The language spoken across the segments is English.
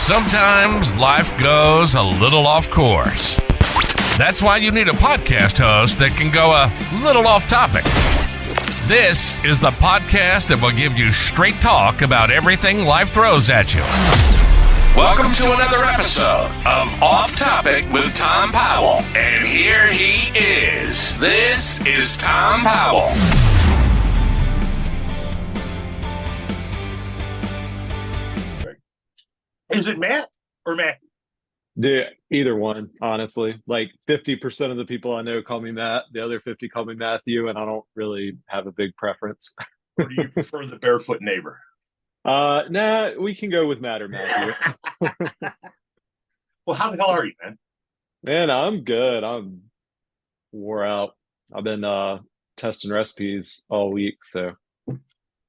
Sometimes life goes a little off course. That's why you need a podcast host that can go a little off topic. This is the podcast that will give you straight talk about everything life throws at you. Welcome to another episode of Off Topic with Tom Powell. And here he is. This is Tom Powell. Is it Matt or Matthew? Dude, either one, honestly. Like 50% of the people I know call me Matt. The other 50 call me Matthew, and I don't really have a big preference. Or do you prefer the barefoot neighbor? Nah, we can go with Matt or Matthew. Well, how the hell are you, man? Man, I'm good. I'm wore out. I've been testing recipes all week, so.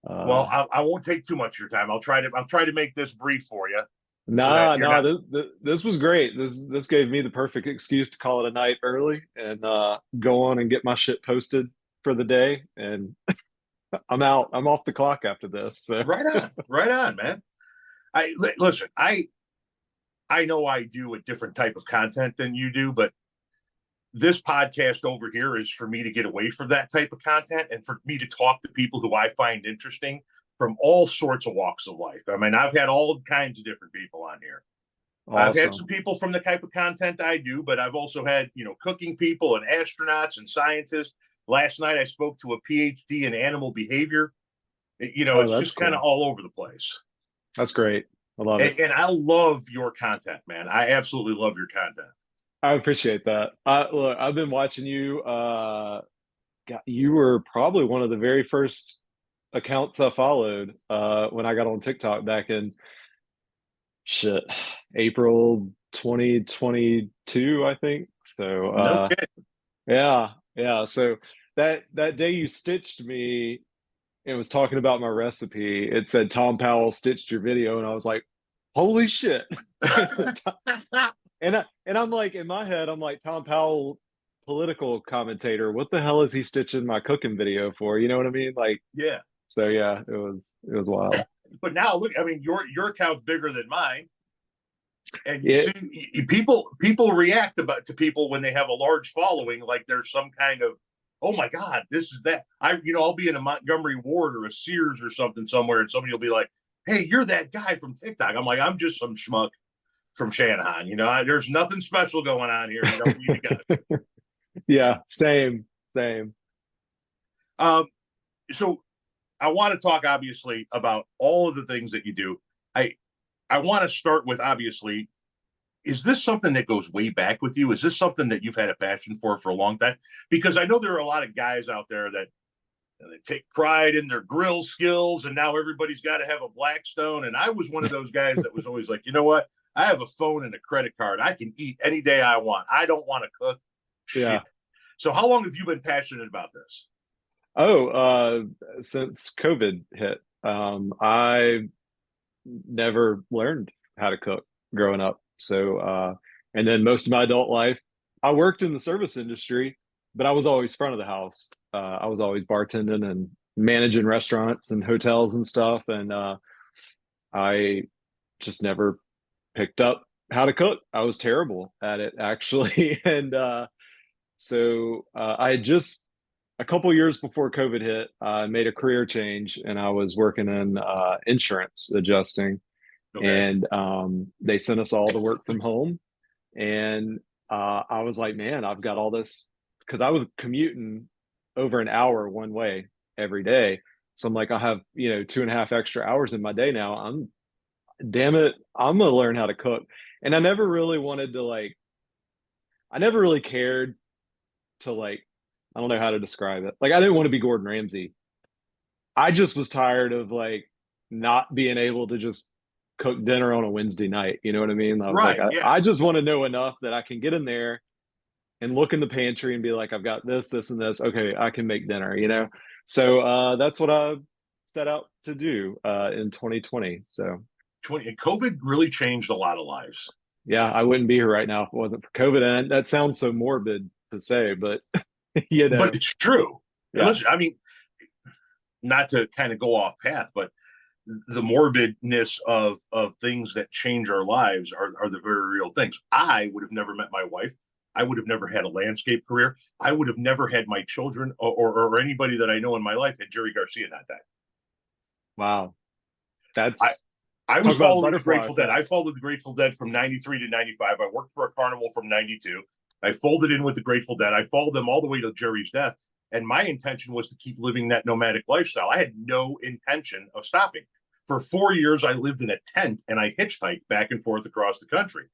Well, I won't take too much of your time. I'll try to make this brief for you. This was great. This gave me the perfect excuse to call it a night early and go on and get my shit posted for the day. And I'm out. I'm off the clock after this. So. Right on, man. Listen. I know I do a different type of content than you do, but this podcast over here is for me to get away from that type of content and for me to talk to people who I find interesting from all sorts of walks of life. I mean, I've had all kinds of different people on here. Awesome. I've had some people from the type of content I do, but I've also had, cooking people and astronauts and scientists. Last night, I spoke to a PhD in animal behavior. It's just kind of all over the place. That's great. I love it. And I love your content, man. I absolutely love your content. I appreciate that. Look, I've been watching you. You were probably one of the very first accounts I followed when I got on TikTok back in April 2022, I think. So no kidding. Yeah. So that day you stitched me and was talking about my recipe, it said Tom Powell stitched your video, and I was like, holy shit. And I'm like, in my head, I'm like, Tom Powell, political commentator, what the hell is he stitching my cooking video for? You know what I mean? Like, yeah. So yeah, it was wild. But now look, I mean, your account's bigger than mine, and see, people react to people when they have a large following, like there's some kind of, oh my God, this is that. I'll be in a Montgomery Ward or a Sears or something somewhere, and somebody will be like, "Hey, you're that guy from TikTok." I'm like, I'm just some schmuck from Shanahan. There's nothing special going on here. You don't need to go. Yeah, same. So I want to talk obviously about all of the things that you do. I want to start with, obviously, is this something that goes way back with you? Is this something that you've had a passion for a long time? Because I know there are a lot of guys out there that they take pride in their grill skills, and now everybody's got to have a Blackstone. And I was one of those guys that was always like, you know what? I have a phone and a credit card. I can eat any day I want. I don't want to cook. Yeah. Shit. So how long have you been passionate about this? Since COVID hit. I never learned how to cook growing up. So, and then most of my adult life, I worked in the service industry, but I was always front of the house. I was always bartending and managing restaurants and hotels and stuff. And I just never picked up how to cook. I was terrible at it, actually. And so I had just a couple years before COVID hit, I made a career change, and I was working in insurance adjusting. Okay. And they sent us all to work from home. And I was like, man, I've got all this, because I was commuting over an hour one way every day. So I'm like, I have 2.5 extra hours in my day now. Damn it, I'm gonna learn how to cook. And I never really wanted to I never really cared to I don't know how to describe it. I didn't want to be Gordon Ramsay. I just was tired of not being able to just cook dinner on a Wednesday night. You know what I mean? I was right. I just want to know enough that I can get in there and look in the pantry and be like, I've got this, this, and this. Okay, I can make dinner, So that's what I set out to do in 2020. So COVID really changed a lot of lives. Yeah, I wouldn't be here right now if it wasn't for COVID. And that sounds so morbid to say, but But it's true. Yeah. Listen, I mean, not to kind of go off path, but the morbidness of things that change our lives are the very real things. I would have never met my wife. I would have never had a landscape career. I would have never had my children or anybody that I know in my life had Jerry Garcia not died. Wow. I, That's I talk was about following the butterfly Grateful Dead. effect. I followed the Grateful Dead from 93 to 95. I worked for a carnival from 92. I folded in with the Grateful Dead. I followed them all the way to Jerry's death. And my intention was to keep living that nomadic lifestyle. I had no intention of stopping. For 4 years, I lived in a tent and I hitchhiked back and forth across the country.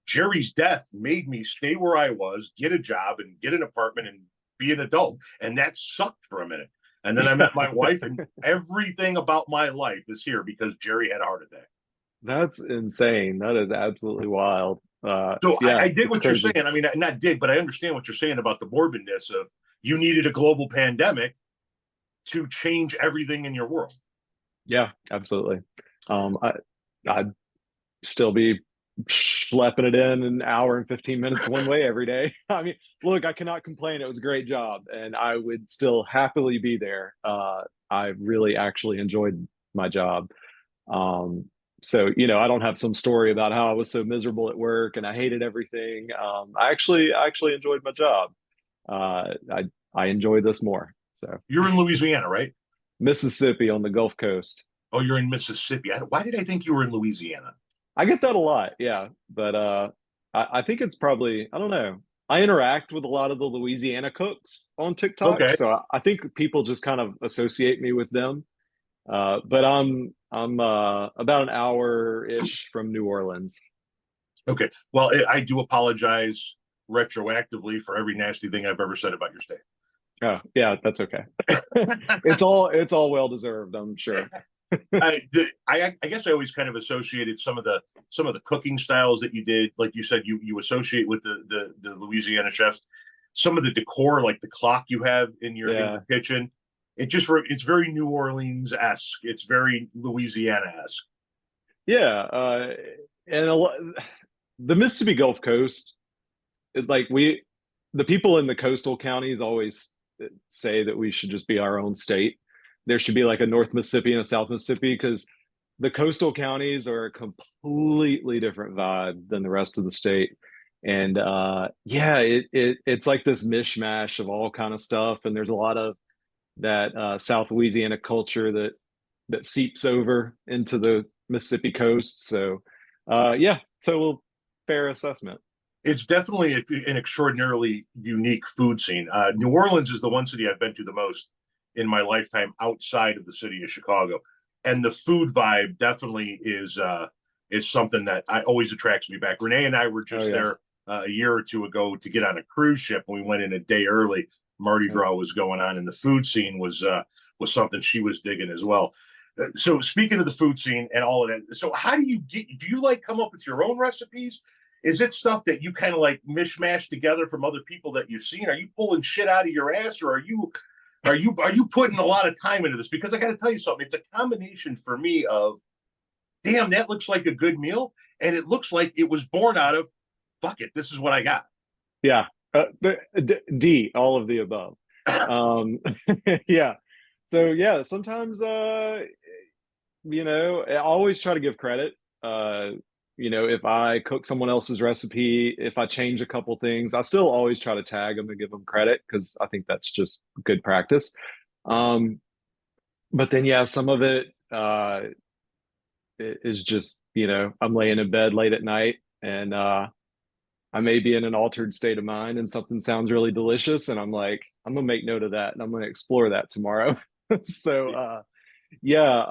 Jerry's death made me stay where I was, get a job, and get an apartment and be an adult. And that sucked for a minute. And then I met my wife, and everything about my life is here because Jerry had a heart attack. That's insane. That is absolutely wild. So Yeah, I dig it's what you're crazy. saying. I mean, not dig, but I understand what you're saying about the morbidness of you needed a global pandemic to change everything in your world. Yeah, absolutely. I'd still be schlepping it in an hour and 15 minutes one way every day. I mean, look, I cannot complain. It was a great job, and I would still happily be there. I really actually enjoyed my job. So, I don't have some story about how I was so miserable at work and I hated everything. I actually enjoyed my job. I enjoy this more. So, You're in Louisiana, right? Mississippi on the Gulf Coast. Oh, you're in Mississippi. Why did I think you were in Louisiana? I get that a lot, yeah. But I think it's probably, I don't know. I interact with a lot of the Louisiana cooks on TikTok, Okay. so I think people just kind of associate me with them. But I'm about an hour ish from New Orleans. Okay. Well, I do apologize retroactively for every nasty thing I've ever said about your state. Oh, yeah, that's okay. It's all well deserved, I'm sure. I guess I always kind of associated some of the cooking styles that you did, like you said, you associate with the Louisiana chefs. Some of the decor, like the clock you have in your Yeah. kitchen, it's very New Orleans esque. It's very Louisiana esque. Yeah, and the Mississippi Gulf Coast, like the people in the coastal counties always say that we should just be our own state. There should be like a North Mississippi and a South Mississippi because the coastal counties are a completely different vibe than the rest of the state. And yeah, it's like this mishmash of all kind of stuff, and there's a lot of that South Louisiana culture that seeps over into the Mississippi coast. So yeah, total fair assessment. It's definitely an extraordinarily unique food scene. New Orleans is the one city I've been to the most in my lifetime outside of the city of Chicago, and the food vibe definitely is something that I always attracts me back. Renee and I were Oh just yeah. there a year or two ago to get on a cruise ship, and we went in a day early. Mardi Oh. Gras was going on, and the food scene was something she was digging as well. So speaking of the food scene and all of that, so how do you get? Do you like come up with your own recipes? Is it stuff that you kind of like mishmash together from other people that you've seen? Are you pulling shit out of your ass, or are you putting a lot of time into this? Because I got to tell you something. It's a combination for me of, damn, that looks like a good meal, and it looks like it was born out of, fuck it, this is what I got. Yeah. D, all of the above. Yeah. So yeah, sometimes I always try to give credit. If I cook someone else's recipe, if I change a couple things, I still always try to tag them and give them credit because I think that's just good practice. Um, but then yeah, some of it is just, I'm laying in bed late at night and I may be in an altered state of mind and something sounds really delicious. And I'm like, I'm gonna make note of that and I'm gonna explore that tomorrow. So yeah,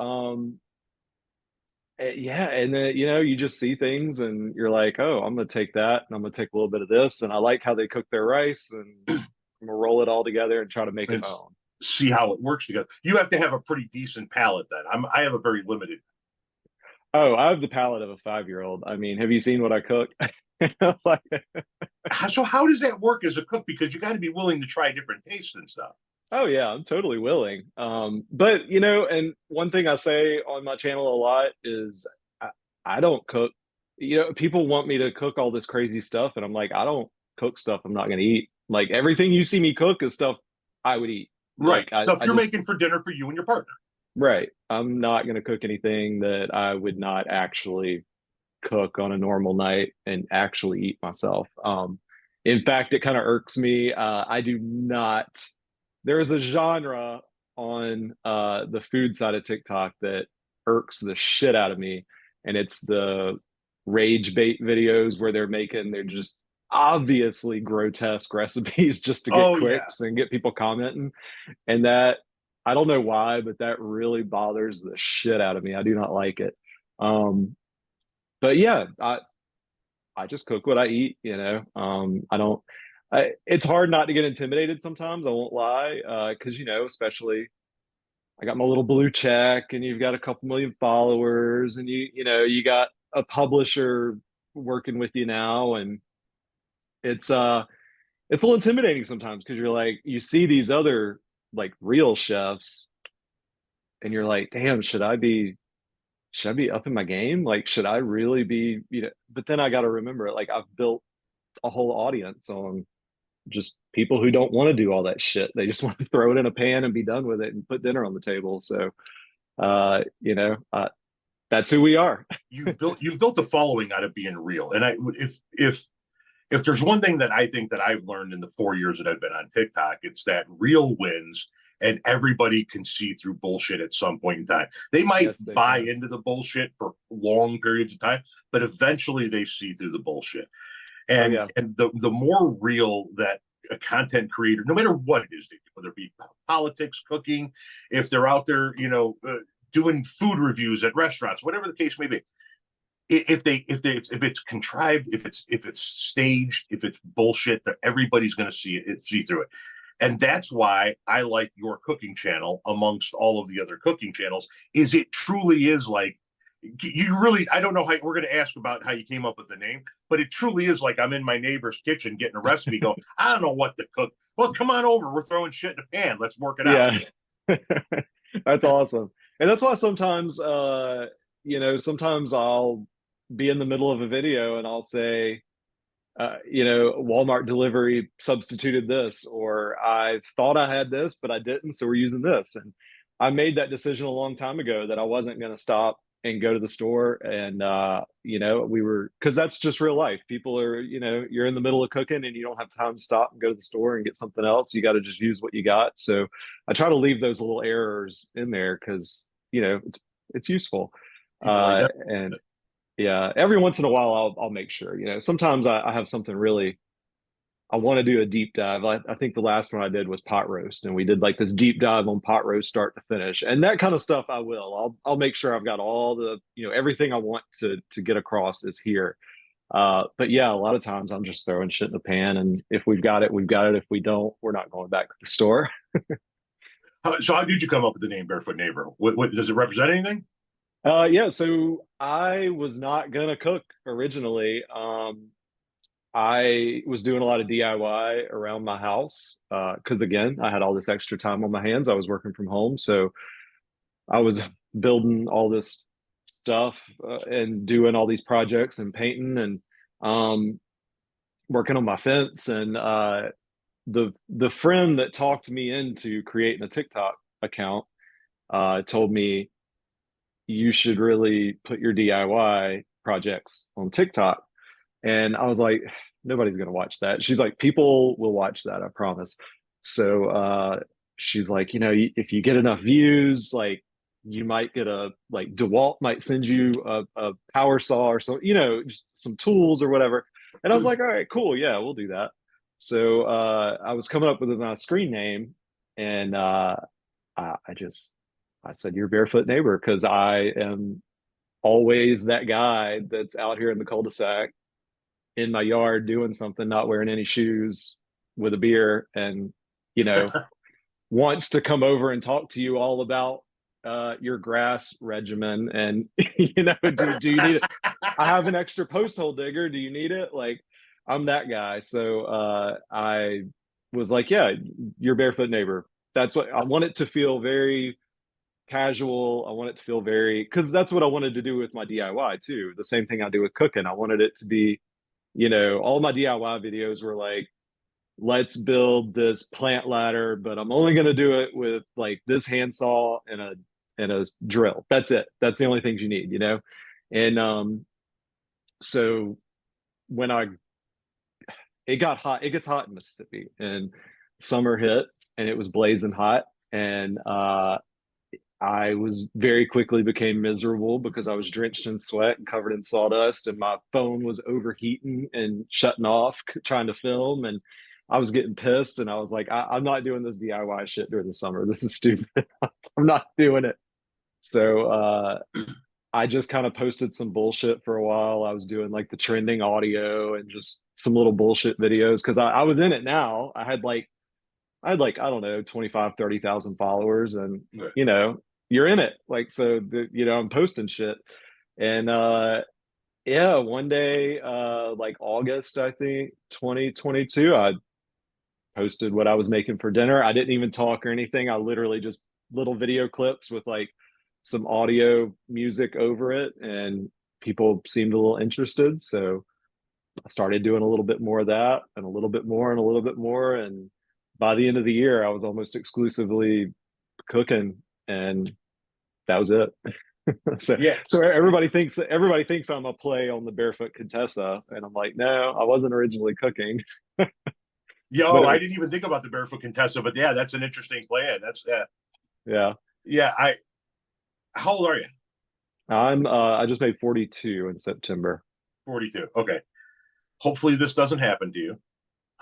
yeah, and then you just see things and you're like, oh, I'm gonna take that and I'm gonna take a little bit of this. And I like how they cook their rice and I'm gonna roll it all together and try to make it And my own. see how it works together. You have to have a pretty decent palate then. I have a very limited. Oh, I have the palate of a 5-year-old. I mean, have you seen what I cook? Like, So how does that work as a cook? Because you got to be willing to try different tastes and stuff. oh yeah, I'm totally willing. But and one thing I say on my channel a lot is I don't cook. People want me to cook all this crazy stuff, and I'm like, I don't cook stuff I'm not gonna eat. Like everything you see me cook is stuff I would eat. Right. Like I, Stuff I you're just making for dinner for you and your partner. Right. I'm not going to cook anything that I would not actually cook on a normal night and actually eat myself. In fact, it kind of irks me. I do not. There is a genre on the food side of TikTok that irks the shit out of me, and it's the rage bait videos where they're just obviously grotesque recipes just to get Oh yeah. clicks and get people commenting. And that, I don't know why, but that really bothers the shit out of me. I do not like it. Um, but yeah, I just cook what I eat, you know. I don't it's hard not to get intimidated sometimes, I won't lie. Because you know, especially I got my little blue check and you've got a couple million followers and you know, you got a publisher working with you now, and it's it's a little intimidating sometimes because you're like, you see these other like real chefs and you're like, damn, should I be upping my game? Like, should I really be, you know? But then I got to remember, like, I've built a whole audience on just people who don't want to do all that shit. They just want to throw it in a pan and be done with it and put dinner on the table. So, you know, that's who we are. You've built a following out of being real. And if there's one thing that I think that I've learned in the 4 years that I've been on TikTok, it's that real wins, and everybody can see through bullshit at some point in time. They might Yes, they buy can. into the bullshit for long periods of time, but eventually they see through the bullshit. Oh And yeah. the more real that a content creator, no matter what it is, whether it be politics, cooking, if they're out there, doing food reviews at restaurants, whatever the case may be, if it's contrived, if it's staged, if it's bullshit, that everybody's going to see through it. And that's why I like your cooking channel amongst all of the other cooking channels. Is it truly is like, you really, I don't know how we're going to ask about how you came up with the name, but it truly is like I'm in my neighbor's kitchen getting a recipe going, I don't know what to cook. Well, come on over, we're throwing shit in a pan, let's work it out. Yeah. That's awesome. And that's why sometimes, you know, sometimes I'll be in the middle of a video and I'll say, you know, Walmart delivery substituted this, or I thought I had this, but I didn't, so we're using this. And I made that decision a long time ago that I wasn't going to stop and go to the store. And, you know, we were, because that's just real life. People are, you know, you're in the middle of cooking and you don't have time to stop and go to the store and get something else. You got to just use what you got. So I try to leave those little errors in there because, you know, it's useful. You know, like that. And yeah, every once in a while I'll make sure. You know, sometimes I have something really, I want to do a deep dive. I think the last one I did was pot roast, and we did like this deep dive on pot roast start to finish, and that kind of stuff. I will. I'll make sure I've got all the, you know, everything I want to get across is here. But yeah, a lot of times I'm just throwing shit in the pan, and if we've got it, we've got it. If we don't, we're not going back to the store. So how did you come up with the name Barefoot Neighbor? What does it represent anything? Yeah, so I was not gonna cook originally. I was doing a lot of DIY around my house because again, I had all this extra time on my hands. I was working from home, so I was building all this stuff and doing all these projects and painting and um, working on my fence. And the friend that talked me into creating a TikTok account told me you should really put your DIY projects on TikTok. And I was like, nobody's gonna watch that. She's like, people will watch that, I promise. So she's like, you know, if you get enough views, like you might get a like DeWalt might send you a power saw or so, you know, just some tools or whatever. And I was like, all right, cool, yeah, we'll do that. So I was coming up with my screen name, and I just I said, "Your barefoot neighbor," because I am always that guy that's out here in the cul-de-sac in my yard doing something, not wearing any shoes with a beer, and you know, wants to come over and talk to you all about your grass regimen. And you know, do you need it? I have an extra post hole digger. Do you need it? Like, I'm that guy. So I was like, yeah, your barefoot neighbor. That's what I want it to feel very casual. I want it to feel very, because that's what I wanted to do with my DIY too. The same thing I do with cooking. I wanted it to be, you know, all my DIY videos were like, let's build this plant ladder, but I'm only going to do it with like this handsaw and a and a drill. That's it. That's the only things you need, you know? And so when it got hot, it gets hot in Mississippi, and summer hit and it was blazing hot. And I was very quickly became miserable because I was drenched in sweat and covered in sawdust, and my phone was overheating and shutting off trying to film. And I was getting pissed, and I was like, I'm not doing this DIY shit during the summer. This is stupid. I'm not doing it. So I just kind of posted some bullshit for a while. I was doing like the trending audio and just some little bullshit videos because I was in it now. I don't know, 25, 30,000 followers, and Right. you know, you're in it. Like, so you know, I'm posting shit. And yeah, one day, like August, I think, 2022, I posted what I was making for dinner. I didn't even talk or anything. I literally just little video clips with like some audio music over it, and people seemed a little interested. So I started doing a little bit more of that, and a little bit more, and a little bit more. And by the end of the year, I was almost exclusively cooking, and that was it. so, Yeah. so everybody thinks I'm a play on the Barefoot Contessa, and I'm like, no, I wasn't originally cooking. Yo, But I didn't even think about the Barefoot Contessa, but yeah, that's an interesting plan. That's yeah, yeah. How old are you? I just made 42 in September. 42. Okay. Hopefully this doesn't happen to you.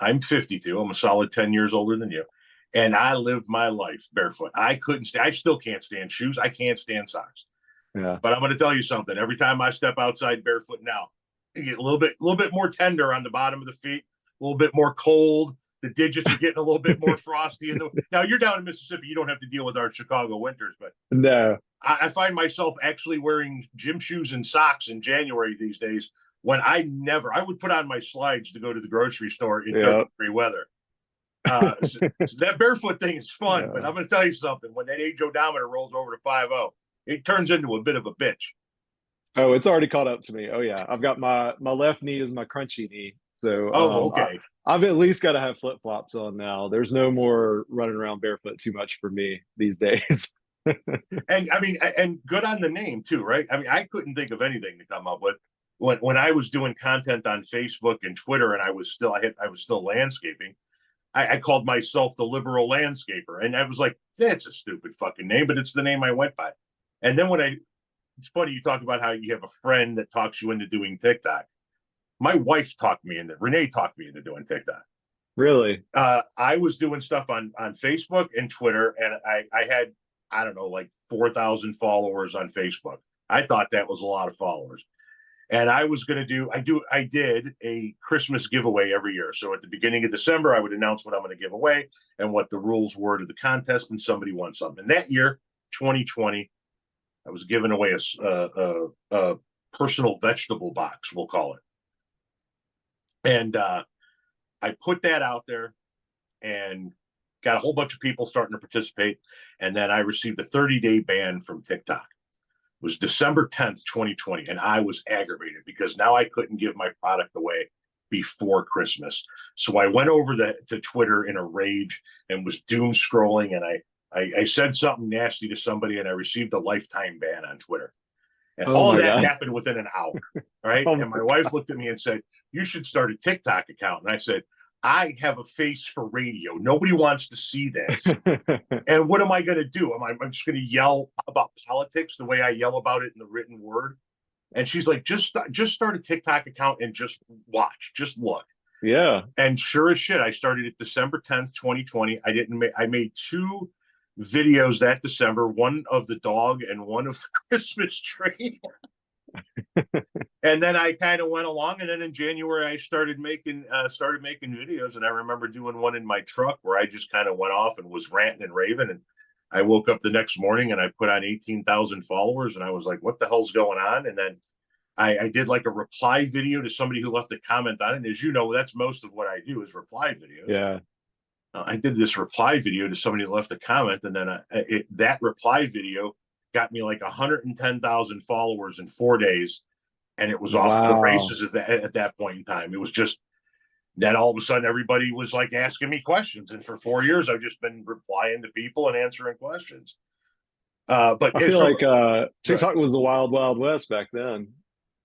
I'm 52. I'm a solid 10 years older than you. And I lived my life barefoot. I still can't stand shoes. I can't stand socks. Yeah. But I'm going to tell you something. Every time I step outside barefoot now, I get a little bit more tender on the bottom of the feet, a little bit more cold. The digits are getting a little bit more frosty. Now you're down in Mississippi. You don't have to deal with our Chicago winters, but No. I find myself actually wearing gym shoes and socks in January these days when I would put on my slides to go to the grocery store in 30-degree weather. So that barefoot thing is fun, but I'm going to tell you something. When that age odometer rolls over to 50, it turns into a bit of a bitch. Oh, it's already caught up to me. Oh yeah, I've got my left knee is my crunchy knee, so Okay. I've at least got to have flip flops on now. There's no more running around barefoot too much for me these days. And I mean, and good on the name too, right? I mean, I couldn't think of anything to come up with when I was doing content on Facebook and Twitter, and I was still landscaping. I called myself the liberal landscaper, and I was like, that's a stupid fucking name, but it's the name I went by. And then it's funny you talk about how you have a friend that talks you into doing TikTok. My wife Renee talked me into doing TikTok. Really? I was doing stuff on Facebook and Twitter, and I had, I don't know, like 4,000 followers on Facebook. I thought that was a lot of followers. And I was going to I did a Christmas giveaway every year. So at the beginning of December, I would announce what I'm going to give away and what the rules were to the contest, and somebody won something. And that year, 2020, I was giving away a personal vegetable box, we'll call it. And I put that out there and got a whole bunch of people starting to participate. And then I received a 30-day ban from TikTok. It was December 10th, 2020. And I was aggravated because now I couldn't give my product away before Christmas. So I went over to Twitter in a rage and was doom scrolling. And I said something nasty to somebody, and I received a lifetime ban on Twitter. And all of that happened within an hour. Right. And my wife looked at me and said, you should start a TikTok account. And I said, I have a face for radio. Nobody wants to see this. And what am I going to do? I'm just going to yell about politics the way I yell about it in the written word. And she's like, just start a TikTok account and just watch, just look. Yeah. And sure as shit, I started it December 10th, 2020. I made 2 videos that December, one of the dog and one of the Christmas tree. And then I kind of went along, and then in January I started making videos. And I remember doing one in my truck where I just kind of went off and was ranting and raving. And I woke up the next morning and I put on 18,000 followers, and I was like, what the hell's going on? And then I did like a reply video to somebody who left a comment on it. And as you know, that's most of what I do is reply videos. Yeah. I did this reply video to somebody who left a comment, and then that reply video got me like 110,000 followers in 4 days. And it was off to the races at that point in time. It was just, then all of a sudden everybody was like asking me questions. And for 4 years, I've just been replying to people and answering questions. But I it's feel from, like TikTok was the wild, wild west back then.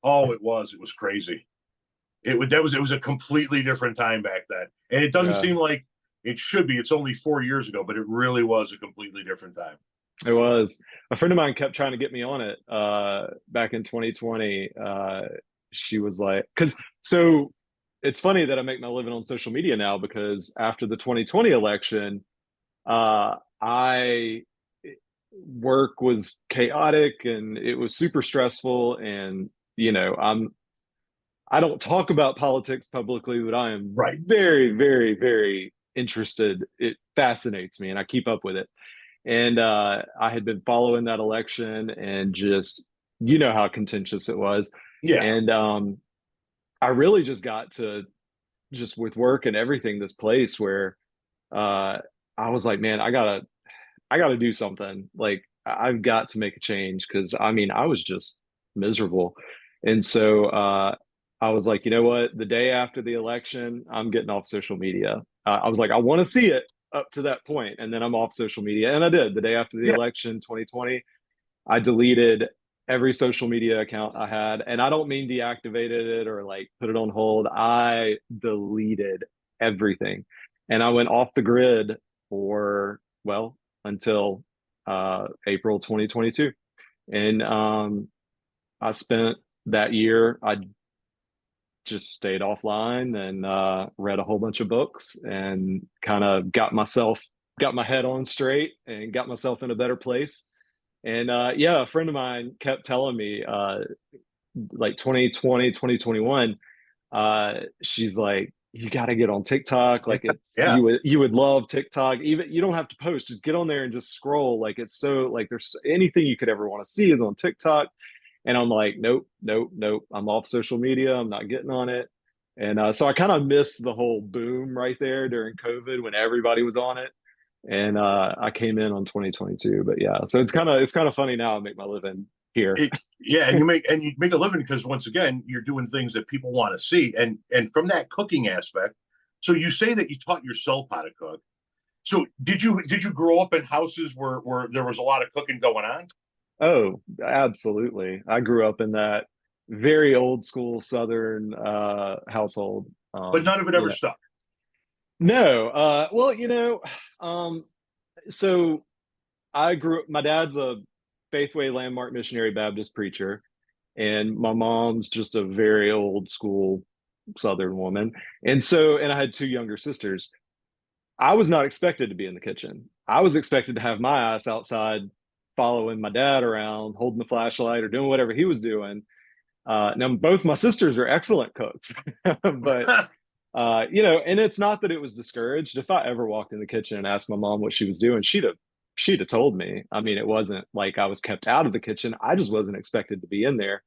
oh, it was crazy. It was a completely different time back then, and it doesn't Yeah, seem like it should be. It's only 4 years ago, but it really was a completely different time. it was. A friend of mine kept trying to get me on it back in 2020. She was like, because so it's funny that I make my living on social media now because after the 2020 election, I work was chaotic and it was super stressful. And I don't talk about politics publicly, but I am Right. very, very, very interested. It fascinates me, and I keep up with it. And I had been following that election, and just how contentious it was. Yeah. And I really just got to just with work and everything, this place where uh, I was like, man, I gotta do something. Like I've got to make a change because I mean I was just miserable. And so I was like, you know what? The day after the election, I'm getting off social media. I was like, I want to see it up to that point, and then I'm off social media. And I did. The day after the Yeah. election, 2020, I deleted every social media account I had. And I don't mean deactivated it or like put it on hold. I deleted everything. And I went off the grid for, well, until April 2022. And I spent that year, I just stayed offline and read a whole bunch of books and kind of got my head on straight and got myself in a better place. And yeah, a friend of mine kept telling me, like 2020, 2021, she's like, you got to get on TikTok. Like it's Yeah. you would love TikTok. Even you don't have to post, just get on there and just scroll. Like it's so like there's anything you could ever want to see is on TikTok. And I'm like, nope, nope, nope. I'm off social media. I'm not getting on it. And so I kind of missed the whole boom right there during COVID when everybody was on it. And I came in on 2022. But yeah, so it's kind of funny now. I make my living here. Yeah, and you make a living because once again you're doing things that people want to see, and from that cooking aspect. So you say that you taught yourself how to cook. So did you grow up in houses where there was a lot of cooking going on? Oh, absolutely. I grew up in that very old school Southern household. But none of it ever stuck. No, well, um, so my dad's a Faithway Landmark Missionary Baptist preacher, and my mom's just a very old school Southern woman. And I had two younger sisters. I was not expected to be in the kitchen. I was expected to have my ass outside following my dad around, holding the flashlight or doing whatever he was doing. Now, both my sisters are excellent cooks, but and it's not that it was discouraged. If I ever walked in the kitchen and asked my mom what she was doing, she'd have told me. I mean, it wasn't like I was kept out of the kitchen. I just wasn't expected to be in there.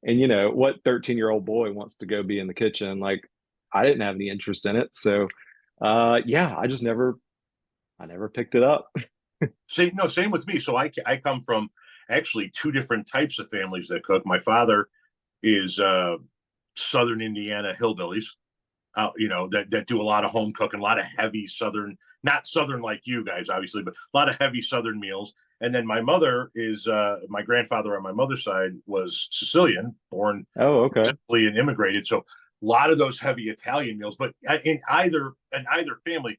And what 13-year-old boy wants to go be in the kitchen? Like I didn't have any interest in it. So yeah, I never picked it up. Same with me. So I come from actually two different types of families that cook. My father is Southern Indiana hillbillies, that do a lot of home cooking, a lot of heavy Southern, not Southern like you guys, obviously, but a lot of heavy Southern meals. And then my mother is my grandfather on my mother's side was Sicilian, born Oh, okay. Sicily and immigrated. So a lot of those heavy Italian meals. But in either family,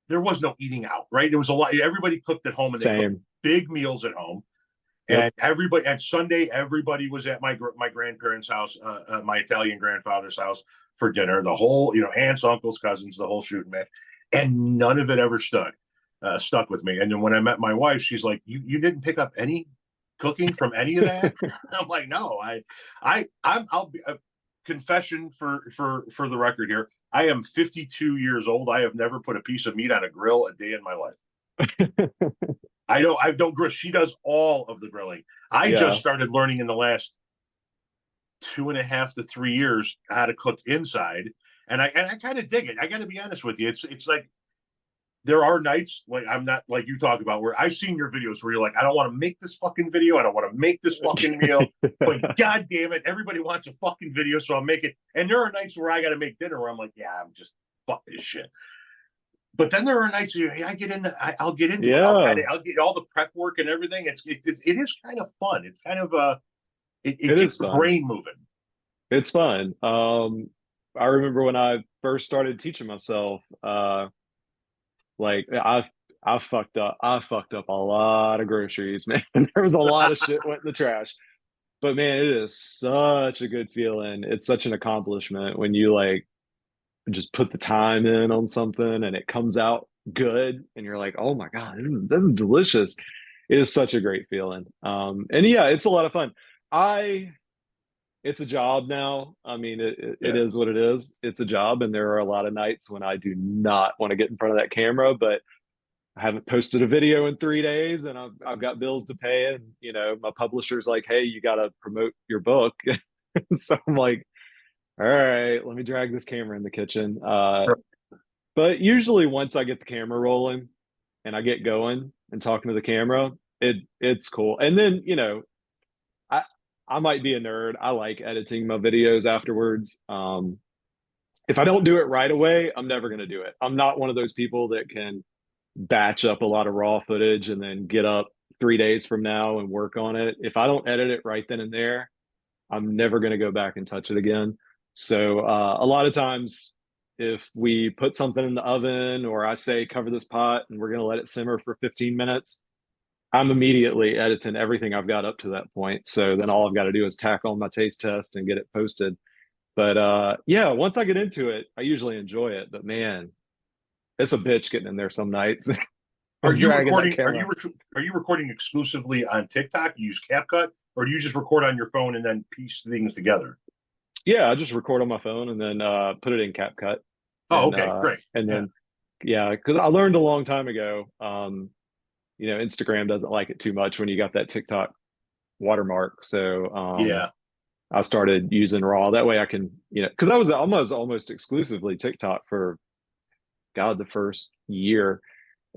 there was no eating out, right? There was a lot. Everybody cooked at home, and they cooked Same. big meals at home. Yep. And everybody, and Sunday, everybody was at my grandparents' house, my Italian grandfather's house for dinner. The whole, aunts, uncles, cousins, the whole shooting match, and none of it ever stuck with me. And then when I met my wife, she's like, "You didn't pick up any cooking from any of that?" I'm like, "No, I'll be a confession for the record here. I am 52 years old. I have never put a piece of meat on a grill a day in my life." I don't grill. She does all of the grilling. I just Yeah. started learning in the last 2.5 to 3 years how to cook inside, and I kind of dig it. I got to be honest with you. It's like there are nights like I'm not like you talk about where I've seen your videos where you're like, I don't want to make this fucking video. I don't want to make this fucking meal. But god damn it, everybody wants a fucking video, so I'll make it. And there are nights where I got to make dinner where I'm like, yeah, I'm just fuck this shit. But then there are nights where hey, I'll get into it. Yeah, I'll get all the prep work and everything. It is kind of fun. It's kind of it it gets is the fun. brain moving. It's fun. I remember when I first started teaching myself, like I fucked up. I fucked up a lot of groceries, man. There was a lot of shit went in the trash. But man, it is such a good feeling. It's such an accomplishment when you like just put the time in on something and it comes out good and you're like, oh my God, this is delicious. It is such a great feeling. And yeah, it's a lot of fun. I it's a job now. I mean, it Yeah. is what it is. It's a job, and there are a lot of nights when I do not want to get in front of that camera, but I haven't posted a video in 3 days, and I've got bills to pay, and my publisher's like, "Hey, you got to promote your book," so I'm like, "All right, let me drag this camera in the kitchen." But usually, once I get the camera rolling and I get going and talking to the camera, it's cool. And then I I might be a nerd. I like editing my videos afterwards. If I don't do it right away, I'm never going to do it. I'm not one of those people that can batch up a lot of raw footage and then get up 3 days from now and work on it. If I don't edit it right then and there, I'm never going to go back and touch it again. So a lot of times, if we put something in the oven or I say cover this pot and we're going to let it simmer for 15 minutes, I'm immediately editing everything I've got up to that point. So then all I've got to do is tack on my taste test and get it posted. But yeah, once I get into it, I usually enjoy it. But man, it's a bitch getting in there some nights Are and you dragging that recording? camera. Are you recording exclusively on TikTok? You use CapCut, or do you just record on your phone and then piece things together? Yeah, I just record on my phone and then put it in CapCut. Oh, And okay, great. and Yeah, then yeah, because I learned a long time ago, Instagram doesn't like it too much when you got that TikTok watermark. So yeah, I started using RAW. That way I can, because I was almost exclusively TikTok for God the first year,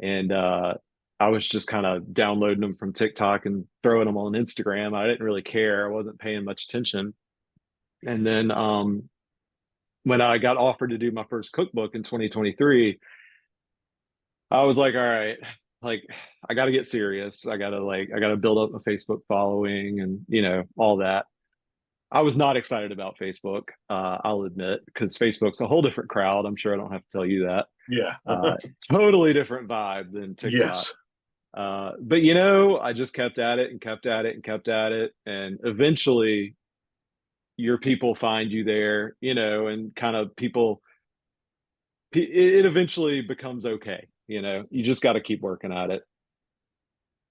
and I was just kind of downloading them from TikTok and throwing them on Instagram. I didn't really care. I wasn't paying much attention. And then when I got offered to do my first cookbook in 2023, I was like, all right, like I got to get serious. I got to build up a Facebook following and all that. I was not excited about Facebook. I'll admit, because Facebook's a whole different crowd. I'm sure I don't have to tell you that. yeah. Uh, totally different vibe than TikTok. Yes, But I just kept at it and kept at it and kept at it, and eventually, your people find you there, and kind of it eventually becomes okay. You just got to keep working at it.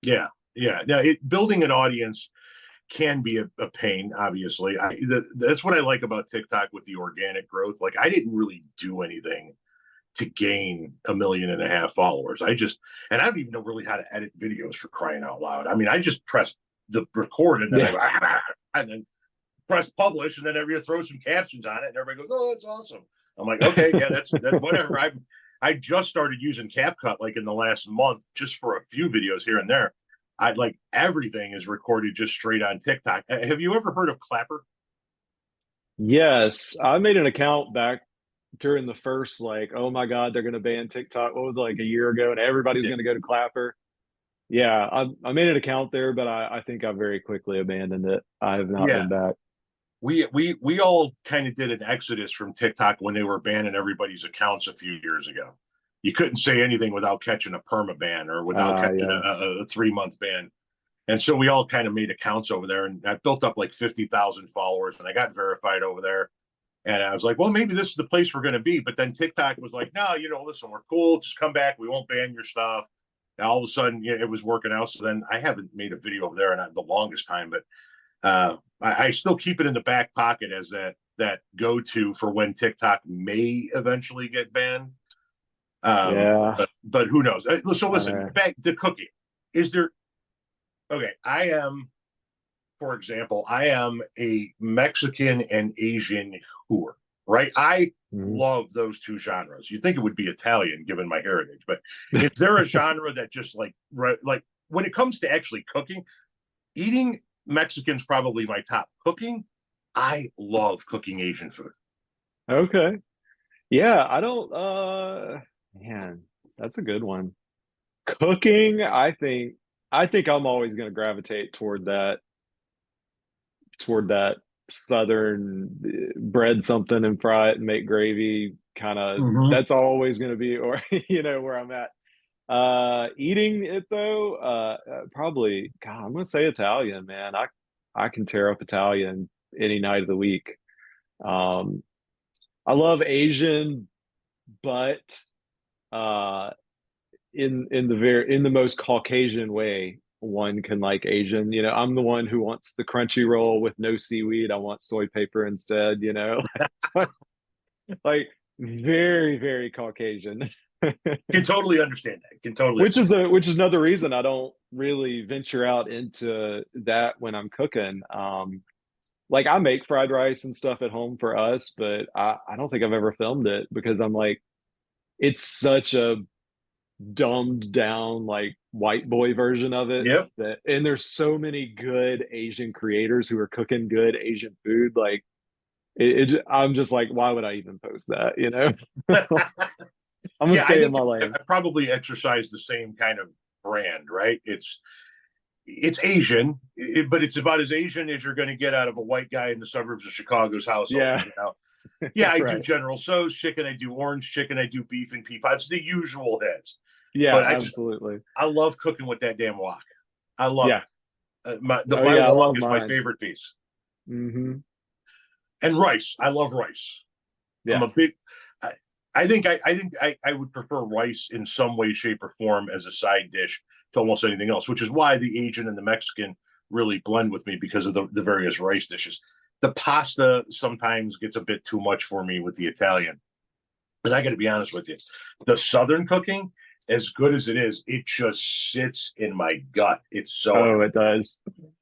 yeah, yeah. Now, building an audience can be a pain. Obviously, that's what I like about TikTok with the organic growth. Like, I didn't really do anything to gain 1.5 million followers. And I don't even know really how to edit videos for crying out loud. I mean, I just press the record and then Yeah, and then press publish and then everybody throws some captions on it and everybody goes, "Oh, that's awesome." I'm like, okay, yeah, that's whatever. I just started using CapCut like in the last month just for a few videos here and there. I like everything is recorded just straight on TikTok. Have you ever heard of Clapper? yes, I made an account back during the first, like, oh my God, they're going to ban TikTok. What was it, like a year ago, and everybody's Yeah. going to go to Clapper. Yeah, I made an account there, but I think I very quickly abandoned it. I have not Yeah. been back. We all kind of did an exodus from TikTok when they were banning everybody's accounts a few years ago. You couldn't say anything without catching a perma ban or without catching Yeah, a 3 month ban. And so we all kind of made accounts over there, and I built up like 50,000 followers, and I got verified over there. And I was like, well, maybe this is the place we're going to be. But then TikTok was like, no, listen, we're cool. Just come back. We won't ban your stuff. And all of a sudden, it was working out. So then I haven't made a video over there in the longest time, but I still keep it in the back pocket as that go to for when TikTok may eventually get banned. yeah, But who knows? So I listen, know. back to cooking. Is there okay? For example, I am a Mexican and Asian whore, right? I Mhm. love those two genres. You'd think it would be Italian given my heritage, but is there a genre that just like when it comes to actually cooking, eating Mexican's probably my top. Cooking, I love cooking Asian food. Okay. Yeah, I don't man. That's a good one. Cooking, I think I'm always going to gravitate toward that southern bread something and fry it and make gravy kind of. Hmm. That's always going to be, or where I'm at. Eating it though, probably, God, I'm gonna say Italian, man. I can tear up Italian any night of the week. Um, I love Asian, but uh, in the most Caucasian way one can like Asian. I'm the one who wants the crunchy roll with no seaweed. I want soy paper instead. Like very, very Caucasian. Can totally understand that. Can totally Which is understand. another reason I don't really venture out into that when I'm cooking. Like I make fried rice and stuff at home for us, but I don't think I've ever filmed it because I'm like, it's such a dumbed down like white boy version of it Yep. and there's so many good Asian creators who are cooking good Asian food. Like I'm just like, why would I even post that? I'm gonna Yeah, I stay in think my I lane. probably exercise the same kind of brand, right? It's Asian, but it's about as Asian as you're going to get out of a white guy in the suburbs of Chicago's household. Yeah. Yeah, I do Right. General Tso's chicken, I do orange chicken, I do beef and pea pots, the usual hits. Yeah, But absolutely. I love cooking with that damn wok. I love Yeah. it. Oh My yeah, I wok love is my mine. favorite piece. Hmm. And rice, I love rice. I'm Yeah. a big. I, I would prefer rice in some way, shape, or form as a side dish to almost anything else, which is why the Asian and the Mexican really blend with me because of the various rice dishes. The pasta sometimes gets a bit too much for me with the Italian. And I got to be honest with you, the Southern cooking, as good as it is, it just sits in my gut. It's so Oh, it does.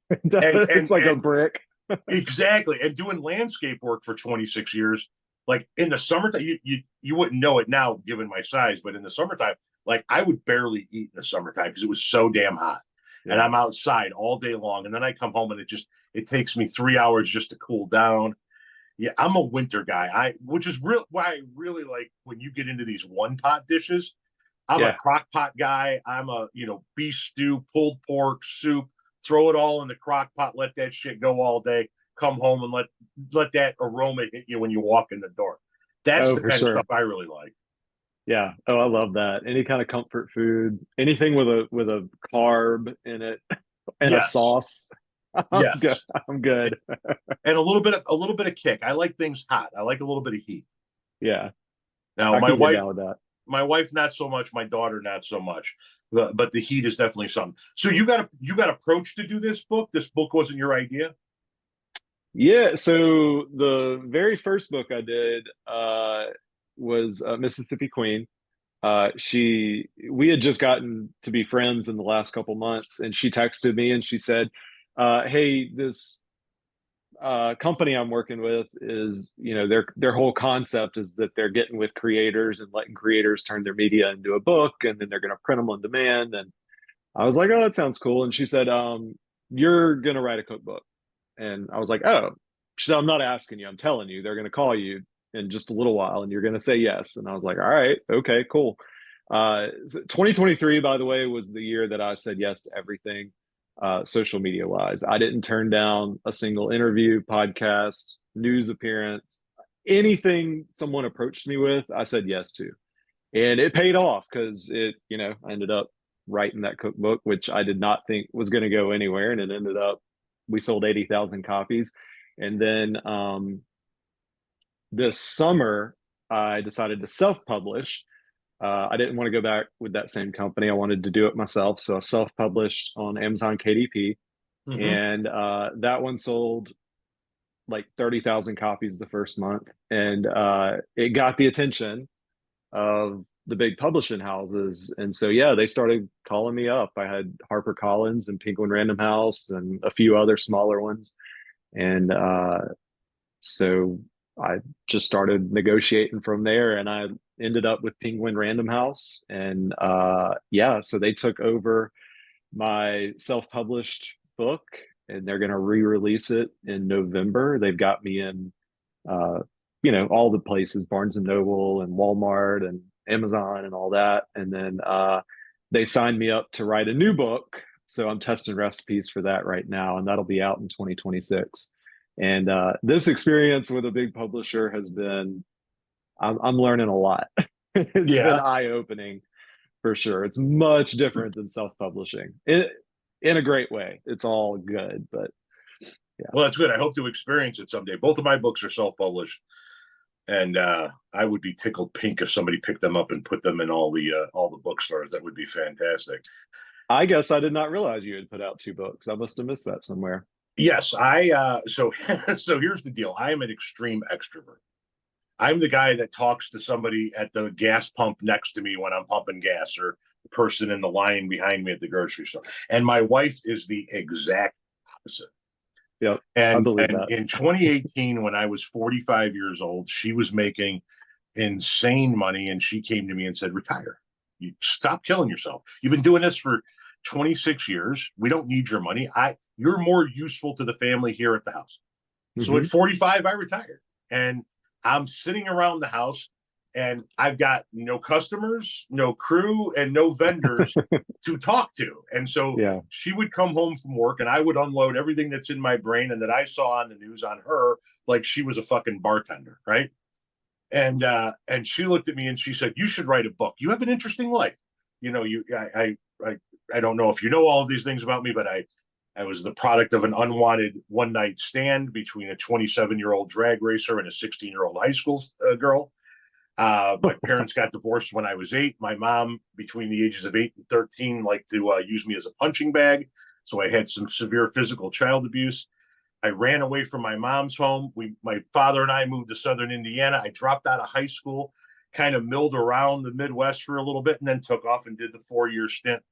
It and does. It's like a and brick. exactly. And doing landscape work for 26 years, like in the summertime, you wouldn't know it now given my size, but in the summertime, like I would barely eat in the summertime because it was so damn hot. And Yeah. I'm outside all day long. And then I come home and it takes me 3 hours just to cool down. Yeah, I'm a winter guy. Which is real why I really like when you get into these one pot dishes. I'm a Yeah. crock pot guy. I'm a, beef stew, pulled pork, soup, throw it all in the crock pot, let that shit go all day, come home and let that aroma hit you when you walk in the door. That's Oh, the for kind of stuff sure. I really like. Yeah. Oh, I love that. Any kind of comfort food, anything with a carb in it and a Yes. sauce. I'm good. Yes. I'm good. And a little bit of kick. I like things hot. I like a little bit of heat. Yeah. Now, I can get down with that. my wife not so much, my daughter not so much. But the heat is definitely something. So you got approached to do this book. This book wasn't your idea. Yeah, so the very first book I did was Mississippi Queen. We had just gotten to be friends in the last couple months, and she texted me and she said, "Hey, this company I'm working with is, their whole concept is that they're getting with creators and letting creators turn their media into a book, and then they're going to print them on demand." And I was like, "Oh, that sounds cool." And she said, "You're going to write a cookbook." And I was like, "Oh." She said, "I'm not asking you, I'm telling you. They're going to call you in just a little while and you're going to say yes." And I was like, "All right, okay, cool." 2023, by the way, was the year that I said yes to everything, social media wise. I didn't turn down a single interview, podcast, news appearance, anything someone approached me with, I said yes to. And it paid off because I ended up writing that cookbook, which I did not think was going to go anywhere. And it ended up, we sold 80,000 copies. And then this summer, I decided to self publish. I didn't want to go back with that same company. I wanted to do it myself. So I self published on Amazon KDP. Mm-hmm. And that one sold like 30,000 copies the first month. And it got the attention of the big publishing houses. And so, yeah, they started calling me up. I had HarperCollins and Penguin Random House and a few other smaller ones. And so I just started negotiating from there, and I ended up with Penguin Random House. And yeah, so they took over my self-published book, and they're going to re-release it in November. They've got me in, all the places, Barnes and Noble and Walmart, Amazon and all that. And then they signed me up to write a new book. So I'm testing recipes for that right now, and that'll be out in 2026. And this experience with a big publisher has been, I'm learning a lot. It's been Yeah. eye-opening for sure. It's much different than self-publishing in a great way. It's all good, but yeah. Well, that's good. I hope to experience it someday. Both of my books are self-published, and I would be tickled pink if somebody picked them up and put them in all the bookstores. That would be fantastic. I guess I did not realize you had put out 2 books. I must have missed that somewhere. Yes, so here's the deal. I am an extreme extrovert. I'm the guy that talks to somebody at the gas pump next to me when I'm pumping gas, or the person in the line behind me at the grocery store. And my wife is the exact opposite. Yep, And, I believe and that. in 2018, when I was 45 years old, she was making insane money, and she came to me and said, "Retire. You stop killing yourself. You've been doing this for 26 years. We don't need your money. You're more useful to the family here at the house." So at 45, I retired, and I'm sitting around the house, and I've got no customers, no crew, and no vendors to talk to. And so Yeah. she would come home from work, and I would unload everything that's in my brain and that I saw on the news on her, like she was a fucking bartender, right? And she looked at me and she said, "You should write a book. You have an interesting life. You know, I don't know if you know all of these things about me, but I was the product of an unwanted one-night stand between a 27-year-old drag racer and a 16-year-old high school girl. My parents got divorced when I was 8. My mom, between the ages of 8 and 13, liked to use me as a punching bag. So I had some severe physical child abuse. I ran away from my mom's home. My father and I moved to Southern Indiana. I dropped out of high school, kind of milled around the Midwest for a little bit, and then took off and did the 4-year stint,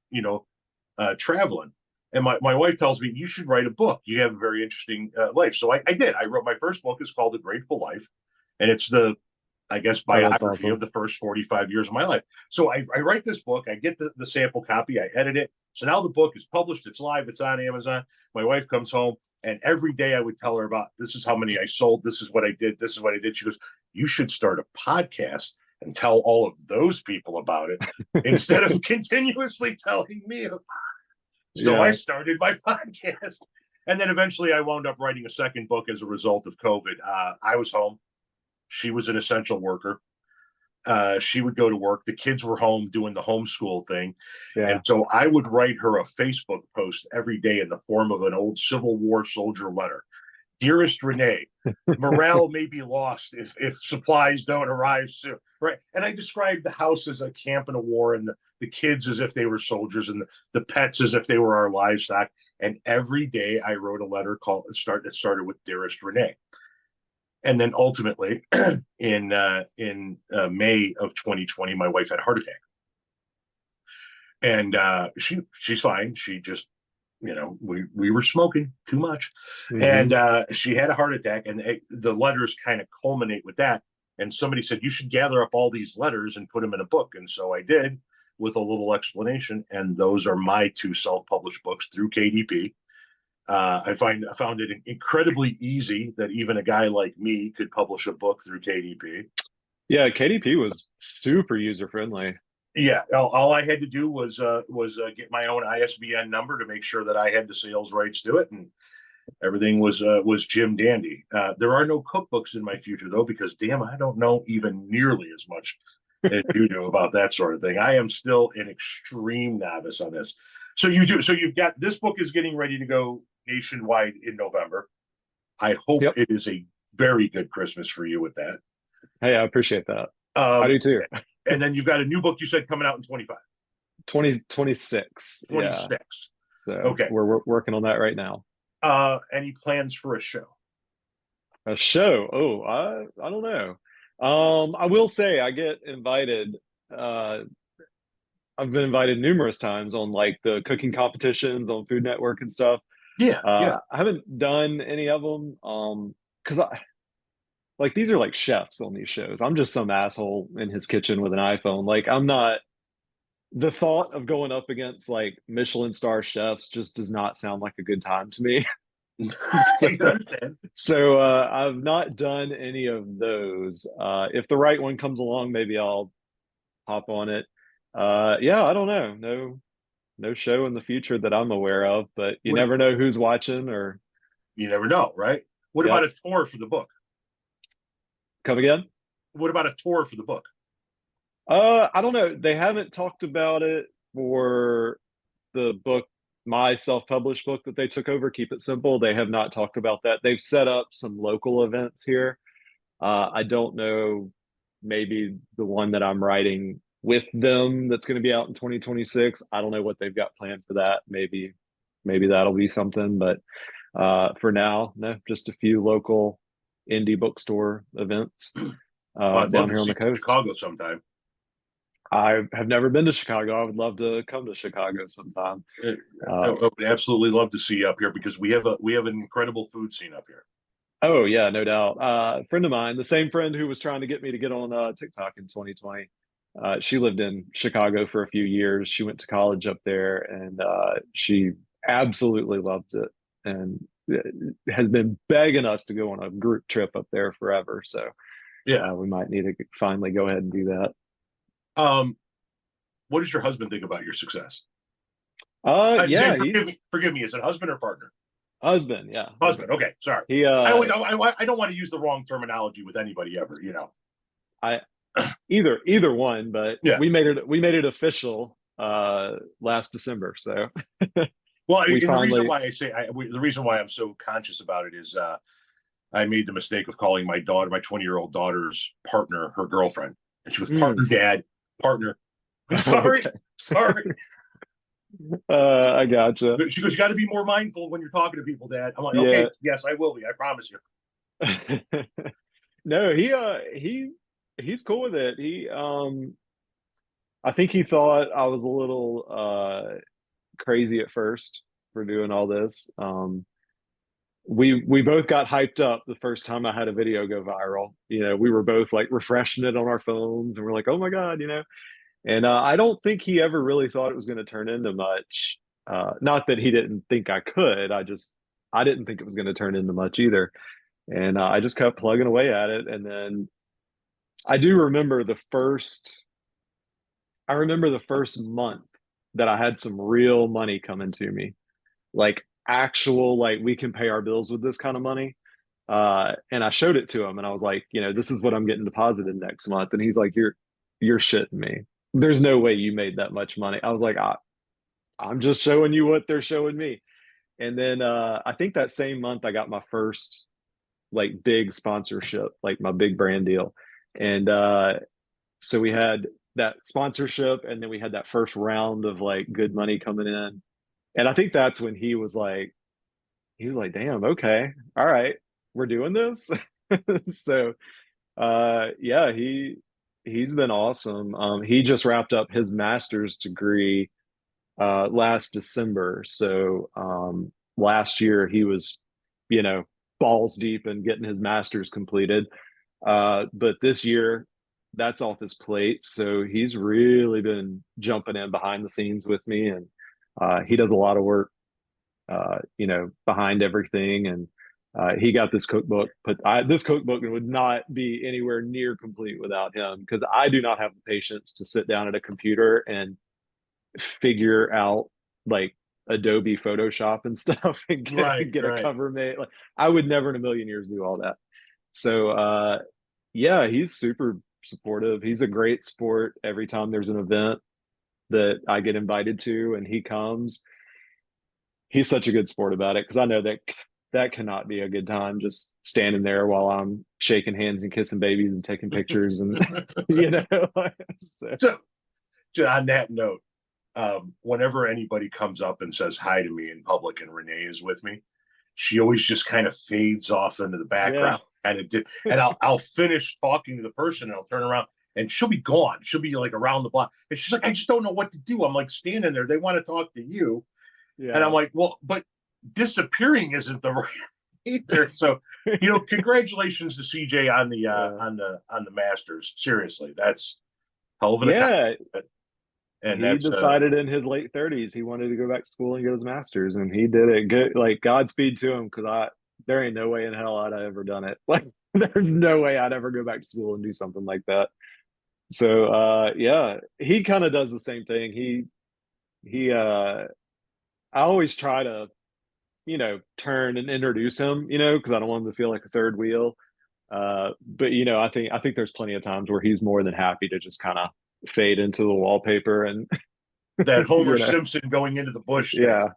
traveling. And my wife tells me, "You should write a book. You have a very interesting life." So I did. I wrote my first book. Is called A Grateful Life, and it's the, I guess, biography of the first 45 years of my life. So I write this book. I get the sample copy. I edit it. So now the book is published. It's live. It's on Amazon. My wife comes home, and every day I would tell her about, this is how many I sold. This is what I did. This is what I did. She goes, "You should start a podcast and tell all of those people about it instead of continuously telling me about it." So I started my podcast. And then eventually I wound up writing a second book as a result of COVID. I was home. She was an essential worker. She would go to work. The kids were home doing the homeschool thing. Yeah. And so I would write her a Facebook post every day in the form of an old Civil War soldier letter. "Dearest Renee, morale may be lost if supplies don't arrive soon." Right. And I described the house as a camp in a war, and the kids as if they were soldiers, and the pets as if they were our livestock. And every day I wrote a letter that started with "Dearest Renee." And then ultimately in May of 2020, my wife had a heart attack. And she's fine. She just, we were smoking too much. And she had a heart attack, and the letters kind of culminate with that. And somebody said, "You should gather up all these letters and put them in a book." And so I did, with a little explanation. And those are my 2 self-published books through KDP. I found it incredibly easy that even a guy like me could publish a book through KDP. Yeah, KDP was super user-friendly. Yeah, all I had to do was get my own ISBN number to make sure that I had the sales rights to it, and everything was Jim Dandy. There are no cookbooks in my future, though, because damn, I don't know even nearly as much as you do about that sort of thing. I am still an extreme novice on this. So you do. So you've got, this book is getting ready to go nationwide in November. I hope it is a very good Christmas for you with that. Hey, I appreciate that. I do too. And then you've got a new book, you said, coming out in 2026. Yeah. So okay, we're working on that right now. Any plans for a show? A show? Oh, I don't know. I will say I get invited. I've been invited numerous times on like the cooking competitions on Food Network and stuff. Yeah. I haven't done any of them because like these are like chefs on these shows. I'm just some asshole in his kitchen with an iPhone. Like I'm not. The thought of going up against like Michelin star chefs just does not sound like a good time to me. So I've not done any of those. If the right one comes along, maybe I'll hop on it. Yeah, I don't know. No show in the future that I'm aware of, but you What, never know who's watching or you never know, right? What yep. about a tour for the book? Come again? What about a tour for the book? I don't know. They haven't talked about it for the book, my self-published book that they took over, Keep It Simple. They have not talked about that. They've set up some local events here. I don't know, maybe the one that I'm writing with them that's going to be out in 2026. I don't know what they've got planned for that. Maybe that'll be something, but for now, no, just a few local indie bookstore events Well, I'd love down to here on see the coast. Chicago sometime. I have never been to Chicago. I would love to come to Chicago sometime. I would absolutely love to see you up here because we have an incredible food scene up here. Oh yeah, no doubt. A friend of mine, the same friend who was trying to get me to get on TikTok in 2020, she lived in Chicago for a few years. She went to college up there, and she absolutely loved it, and has been begging us to go on a group trip up there forever. So Yeah. we might need to finally go ahead and do that. What does your husband think about your success? Yeah, Forgive me. Is it husband or partner? husband. Yeah, Husband. Okay, sorry. He I don't want to use the wrong terminology with anybody ever. You know. I either one, but yeah, we made it official last December. So well, we finally, the reason why I'm so conscious about it is I made the mistake of calling my 20-year-old daughter's partner her girlfriend, and she was partner dad, partner. I'm sorry, okay. sorry. I gotcha. She goes, you got to be more mindful when you're talking to people, Dad. I'm like, Yeah. okay, yes, I will be. I promise you. No, he's cool with it. I think he thought I was a little crazy at first for doing all this. We both got hyped up the first time I had a video go viral. You know, we were both like refreshing it on our phones, and we're like, oh my God, you know. And I don't think he ever really thought it was going to turn into much. Not that he didn't think I could. I didn't think it was going to turn into much either. And I just kept plugging away at it. And then I do remember I remember the first month that I had some real money coming to me, like actual, like we can pay our bills with this kind of money. And I showed it to him, and I was like, you know, this is what I'm getting deposited next month. And he's like, you're shitting me. There's no way you made that much money. I was like, I'm just showing you what they're showing me. And then I think that same month I got my first like big sponsorship, like my big brand deal. And so we had that sponsorship, and then we had that first round of like good money coming in. And I think that's when he was like, damn, okay, all right, we're doing this. So yeah, he's been awesome. He just wrapped up his master's degree last December. So last year he was, you know, balls deep in getting his master's completed. But this year that's off his plate. So he's really been jumping in behind the scenes with me, and he does a lot of work, you know, behind everything. And he got this cookbook, but this cookbook would not be anywhere near complete without him, because I do not have the patience to sit down at a computer and figure out like Adobe Photoshop and stuff and get a cover made. Like I would never in a million years do all that. So yeah, he's super supportive. He's a great sport every time there's an event that I get invited to and he comes. He's such a good sport about it, because I know that cannot be a good time just standing there while I'm shaking hands and kissing babies and taking pictures and you know. So on that note, whenever anybody comes up and says hi to me in public and Renee is with me, she always just kind of fades off into the background. Yeah. And I'll finish talking to the person and I'll turn around and she'll be gone. She'll be like around the block. And she's like, I just don't know what to do. I'm like standing there. They want to talk to you. Yeah. And I'm like, well, but disappearing isn't the right either. So, you know, congratulations to CJ on the Masters. Seriously, that's hell of an accomplishment. And he decided in his late 30s he wanted to go back to school and get his master's, and he did it. Good, like Godspeed to him, because there ain't no way in hell I'd have ever done it. Like there's no way I'd ever go back to school and do something like that. So yeah, he kind of does the same thing. He I always try to, turn and introduce him, because I don't want him to feel like a third wheel. But I think there's plenty of times where he's more than happy to just kind of fade into the wallpaper and That Homer you know, Simpson going into the bush thing. yeah,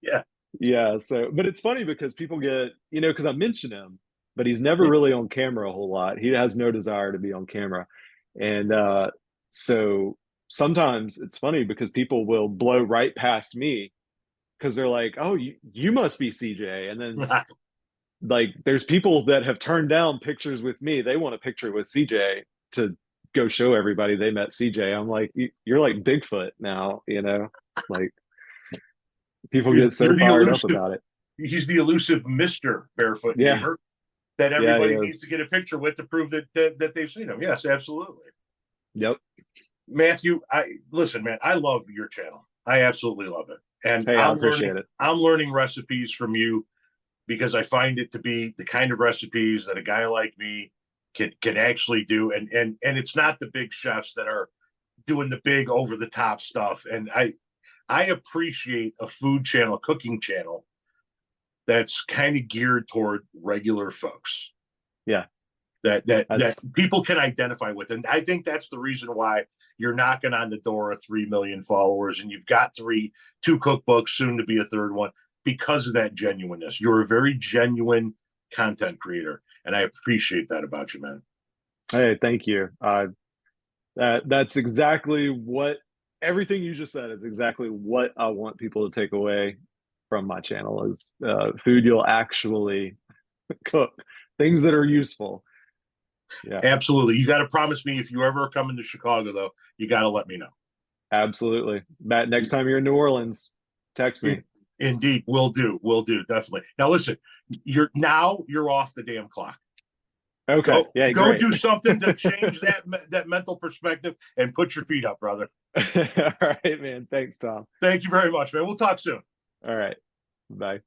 Yeah. yeah. So, but it's funny because people get, because I mention him, but he's never really on camera a whole lot. He has no desire to be on camera, and so sometimes it's funny because people will blow right past me because they're like, "Oh, you must be CJ," and then like there's people that have turned down pictures with me. They want a picture with CJ to go show everybody they met CJ. I'm like, you're like Bigfoot now, like people get so You're the fired up elusive. about it. He's the elusive Mr. Barefoot Yeah, neighbor that yeah, he everybody needs is. to get a picture with to prove that they've seen him. Yes, absolutely. Yep. Matthew, I listen, man, I love your channel. I absolutely love it. And Hey, I appreciate it. I'm learning recipes from you because I find it to be the kind of recipes that a guy like me can actually do. And it's not the big chefs that are doing the big over the top stuff. And I appreciate a food channel, cooking channel that's kind of geared toward regular folks Yeah, that that's people can identify with. And I think that's the reason why you're knocking on the door of 3 million followers and you've got two cookbooks, soon to be a third one, because of that genuineness. You're a very genuine content creator. And I appreciate that about you, man. hey, thank you. That's exactly what everything you just said is exactly what I want people to take away from my channel is food you'll actually cook, things that are useful. Yeah, Absolutely. You got to promise me if you ever come into Chicago, though, you got to let me know. absolutely. Matt, next time you're in New Orleans, text me. Indeed, will do. Will do. Definitely. Now, listen, you're off the damn clock. Okay. Yeah, Go great. do something to change that mental perspective and put your feet up, brother. All right, man. Thanks, Tom. Thank you very much, man. We'll talk soon. All right. Bye.